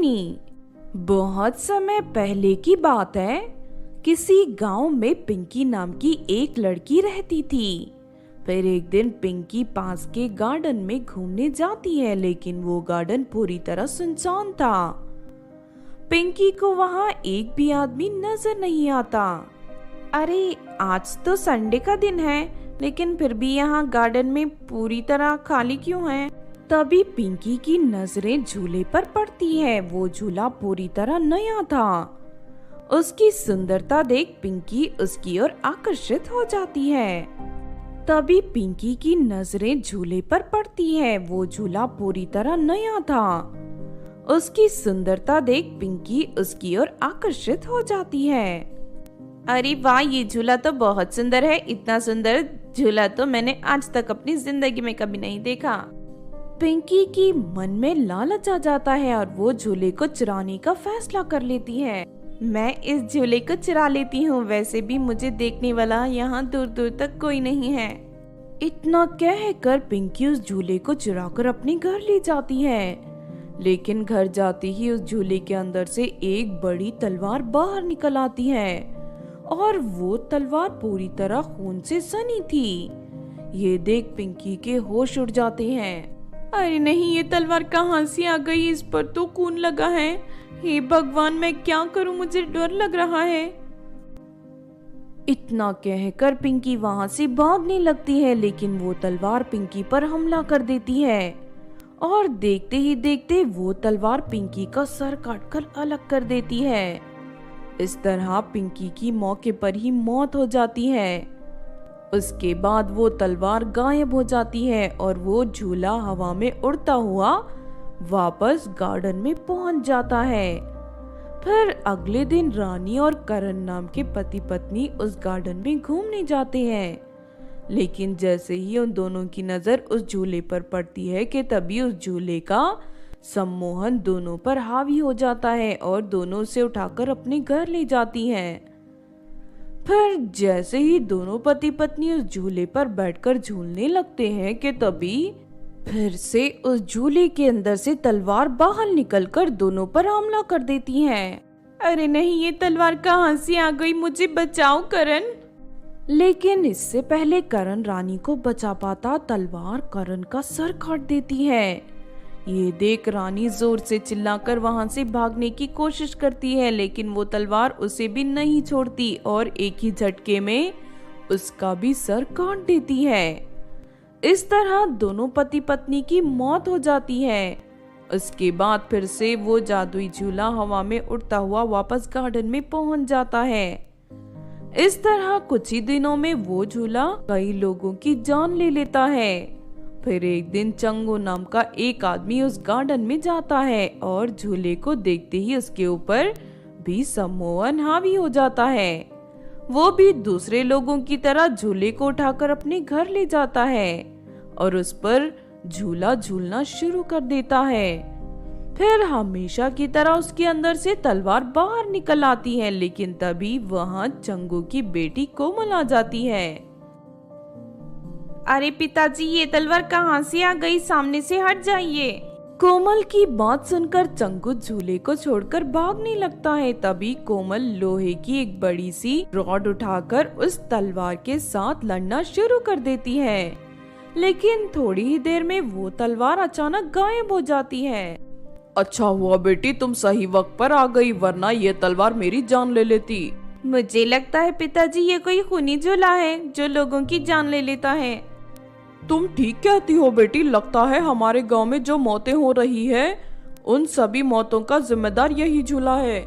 कहानी। बहुत समय पहले की बात है। किसी गांव में पिंकी नाम की एक लड़की रहती थी। फिर एक दिन पिंकी पास के गार्डन में घूमने जाती है, लेकिन वो गार्डन पूरी तरह सुनसान था। पिंकी को वहाँ एक भी आदमी नजर नहीं आता। अरे आज तो संडे का दिन है, लेकिन फिर भी यहाँ गार्डन में पूरी तरह खाली क्यों है? तभी पिंकी की नजरें झूले पर पड़ती है। वो झूला पूरी तरह नया था। उसकी सुंदरता देख पिंकी उसकी ओर आकर्षित हो जाती है। तभी पिंकी की नजरें झूले पर पड़ती है। वो झूला पूरी तरह नया था। उसकी सुंदरता देख पिंकी उसकी ओर आकर्षित हो जाती है। अरे वाह, ये झूला तो बहुत सुंदर है। इतना सुंदर झूला तो मैंने आज तक अपनी जिंदगी में कभी नहीं देखा। पिंकी की मन में लालच आ जाता है और वो झूले को चुराने का फैसला कर लेती है। मैं इस झूले को चुरा लेती हूँ, वैसे भी मुझे देखने वाला यहाँ दूर दूर तक कोई नहीं है। इतना कहकर पिंकी उस झूले को चुराकर अपने घर ले जाती है। लेकिन घर जाते ही उस झूले के अंदर से एक बड़ी तलवार बाहर निकल आती है और वो तलवार पूरी तरह खून से सनी थी। ये देख पिंकी के होश उड़ जाते हैं। अरे नहीं, ये तलवार कहाँ से आ गई? इस पर तो खून लगा है। हे भगवान, मैं क्या करूं? मुझे डर लग रहा है। इतना कहकर पिंकी वहां से भागने लगती है, लेकिन वो तलवार पिंकी पर हमला कर देती है और देखते ही देखते वो तलवार पिंकी का सर काटकर अलग कर देती है। इस तरह पिंकी की मौके पर ही मौत हो जाती है। उसके बाद वो तलवार गायब हो जाती है और वो झूला हवा में उड़ता हुआ वापस गार्डन में पहुंच जाता है। फिर अगले दिन रानी और करण नाम के पति पत्नी उस गार्डन में घूमने जाते हैं। लेकिन जैसे ही उन दोनों की नजर उस झूले पर पड़ती है कि तभी उस झूले का सम्मोहन दोनों पर हावी हो जाता है और दोनों उसे उठाकर अपने घर ले जाती हैं। फिर जैसे ही दोनों पति पत्नी उस झूले पर बैठकर झूलने लगते हैं कि तभी फिर से उस झूले के अंदर से तलवार बाहर निकलकर दोनों पर हमला कर देती है। अरे नहीं, ये तलवार कहाँ से आ गई? मुझे बचाओ करण। लेकिन इससे पहले करण रानी को बचा पाता, तलवार करण का सर काट देती है। ये देख रानी जोर से चिल्लाकर वहां से भागने की कोशिश करती है, लेकिन वो तलवार उसे भी नहीं छोड़ती और एक ही झटके में उसका भी सर काट देती है। इस तरह दोनों पति पत्नी की मौत हो जाती है। उसके बाद फिर से वो जादुई झूला हवा में उड़ता हुआ वापस गार्डन में पहुंच जाता है। इस तरह कुछ ही दिनों में वो झूला कई लोगों की जान ले लेता है। फिर एक दिन चंगू नाम का एक आदमी उस गार्डन में जाता है और झूले को देखते ही उसके ऊपर भी सम्मोहन हावी हो जाता है। वो भी दूसरे लोगों की तरह झूले को उठाकर अपने घर ले जाता है और उस पर झूला झूलना शुरू कर देता है। फिर हमेशा की तरह उसके अंदर से तलवार बाहर निकल आती है, लेकिन तभी वहां चंगू की बेटी कोमल आ जाती है। अरे पिताजी, ये तलवार कहाँ से आ गई? सामने से हट जाइए। कोमल की बात सुनकर चंगू झूले को छोड़कर भागने लगता है। तभी कोमल लोहे की एक बड़ी सी रॉड उठाकर उस तलवार के साथ लड़ना शुरू कर देती है, लेकिन थोड़ी ही देर में वो तलवार अचानक गायब हो जाती है। अच्छा हुआ बेटी, तुम सही वक्त पर आ गई, वरना ये तलवार मेरी जान ले लेती। मुझे लगता है पिताजी, ये कोई खूनी झूला है जो लोगों की जान ले लेता है। तुम ठीक कहती हो बेटी, लगता है हमारे गांव में जो मौतें हो रही है उन सभी मौतों का जिम्मेदार यही झूला है।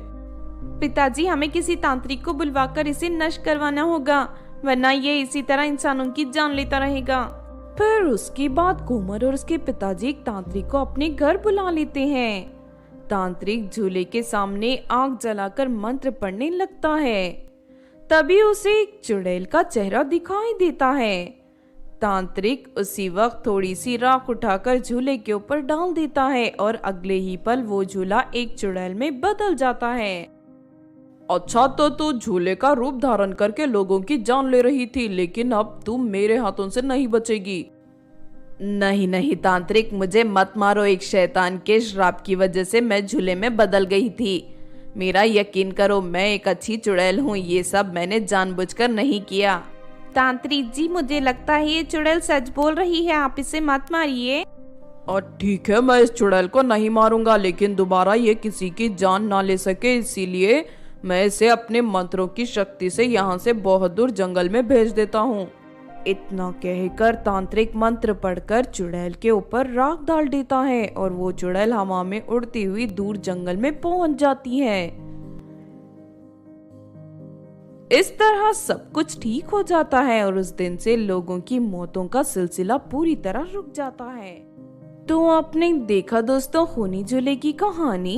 पिताजी, हमें किसी तांत्रिक को बुलवाकर इसे नष्ट करवाना होगा, वरना ये इसी तरह इंसानों की जान लेता रहेगा। फिर उसके बाद कोमल और उसके पिताजी एक तांत्रिक को अपने घर बुला लेते हैं। तांत्रिक झूले के सामने आग जलाकर मंत्र पढ़ने लगता है। तभी उसे एक चुड़ैल का चेहरा दिखाई देता है। तांत्रिक उसी वक्त थोड़ी सी राख उठाकर झूले के ऊपर डाल देता है और अगले ही पल वो झूला एक चुड़ैल में बदल जाता है। अच्छा, तो तू झूले का रूप धारण करके लोगों की जान ले रही थी, लेकिन अब तुम मेरे हाथों से नहीं बचेगी। नहीं नहीं तांत्रिक, मुझे मत मारो। एक शैतान के श्राप की वजह से मैं झूले में बदल गई थी। मेरा यकीन करो, मैं एक अच्छी चुड़ैल हूँ। ये सब मैंने जानबूझकर नहीं किया। तांत्रिक जी, मुझे लगता है ये चुड़ैल सच बोल रही है, आप इसे मत मारिए। और ठीक है, मैं इस चुड़ैल को नहीं मारूंगा, लेकिन दोबारा ये किसी की जान ना ले सके, इसीलिए मैं इसे अपने मंत्रों की शक्ति से यहाँ से बहुत दूर जंगल में भेज देता हूँ। इतना कहकर तांत्रिक मंत्र पढ़कर चुड़ैल के ऊपर राख डाल देता है और वो चुड़ैल हवा में उड़ती हुई दूर जंगल में पहुंच जाती है। इस तरह सब कुछ ठीक हो जाता है और उस दिन से लोगों की मौतों का सिलसिला पूरी तरह रुक जाता है। तो आपने देखा दोस्तों खूनी झूले की कहानी।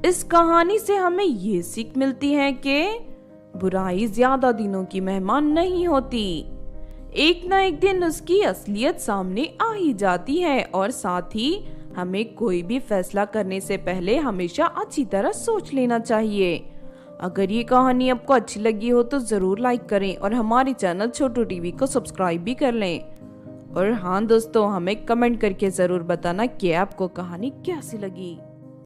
इस कहानी से हमें ये सीख मिलती है कि बुराई ज्यादा दिनों की मेहमान नहीं होती। एक ना एक दिन उसकी असलियत सामने आ ही जाती है और साथ ही हमें कोई भी फैसला करने से पहले हमेशा अच्छी तरह सोच लेना चाहिए। अगर ये कहानी आपको अच्छी लगी हो तो जरूर लाइक करें और हमारे चैनल छोटू टीवी को सब्सक्राइब भी कर लें। और हाँ दोस्तों, हमें कमेंट करके जरूर बताना कि आपको कहानी कैसी लगी।